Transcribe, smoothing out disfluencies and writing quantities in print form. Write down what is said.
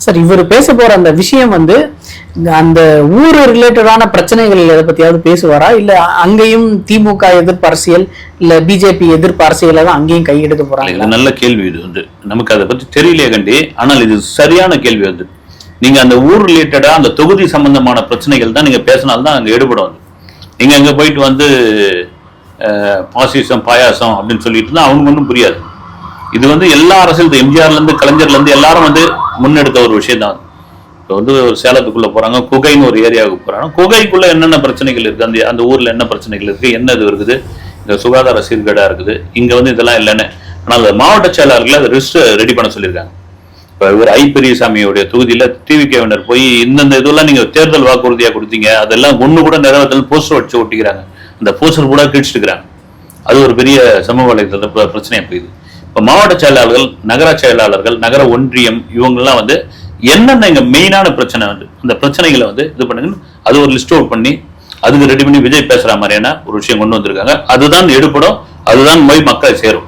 Sir இவர் பேச போற அந்த விஷயம் வந்து அந்த ஊர் ரிலேட்டடான பிரச்சனைகள் எதை பத்தியாவது பேசுவாரா, இல்ல அங்கேயும் திமுக எதிர்ப்பு அரசியல் இல்ல பிஜேபி எதிர்ப்பு அரசியல தான் அங்கேயும் கையெடுக்க போறாங்க? நல்ல கேள்வி இது வந்து நமக்கு அதை பத்தி தெரியலையே கண்டி. ஆனால் இது சரியான கேள்வி வந்து நீங்க அந்த ஊர் ரிலேட்டடா அந்த தொகுதி சம்பந்தமான பிரச்சனைகள் தான் நீங்க பேசினால்தான் அங்க எடுபடும். வந்து நீங்க அங்க போயிட்டு வந்து பாசிசம் பாயாசம் அப்படின்னு சொல்லிட்டு இருந்தா அவனுக்கு ஒன்றும் புரியாது. இது வந்து எல்லா அரசியல் எம்ஜிஆர்ல இருந்து கலைஞர்ல இருந்து எல்லாரும் வந்து முன்னெடுத்த ஒரு விஷயம் தான். இப்போ வந்து ஒரு சேலத்துக்குள்ள போறாங்க, குகைன்னு ஒரு ஏரியாவுக்கு போறாங்க. குகைக்குள்ள என்னென்ன பிரச்சனைகள் இருக்கு, அந்த அந்த ஊர்ல என்ன பிரச்சனைகள் இருக்கு, என்ன இது இருக்குது, இந்த சுகாதார சீர்கேடா இருக்குது, இங்க வந்து இதெல்லாம் இல்லைன்னு. ஆனால் மாவட்ட செயலாளர்கள் அதை ரிஸ்ட் ரெடி பண்ண சொல்லியிருக்காங்க. இப்போ இவர் ஐ பெரியசாமியோடைய தொகுதியில டிவிகேவினர் போய் இந்தந்த இதெல்லாம் நீங்க தேர்தல் வாக்குறுதியா கொடுத்தீங்க, அதெல்லாம் ஒண்ணு கூட நிறைவேற்றல் போஸ்டர் வச்சு ஒட்டிக்கிறாங்க. அந்த போஸ்டர் கூட கிழிச்சிட்டுக்கிறாங்க. அது ஒரு பெரிய சமூக வலைதள பிரச்சனையா போயிது. இப்போ மாவட்ட செயலாளர்கள், நகராட்சி செயலாளர்கள், நகர ஒன்றியம் இவங்கெல்லாம் வந்து என்னென்ன இங்க மெயினான பிரச்சனை வந்து அந்த பிரச்சனைகளை வந்து இது பண்ணுங்க, அது ஒரு லிஸ்ட் அவுட் பண்ணி அதுக்கு ரெடி பண்ணி விஜய் பேசுற மாதிரியான ஒரு விஷயம் கொண்டு வந்திருக்காங்க. அதுதான் எடுப்படும், அதுதான் போய் மக்களை சேரும்.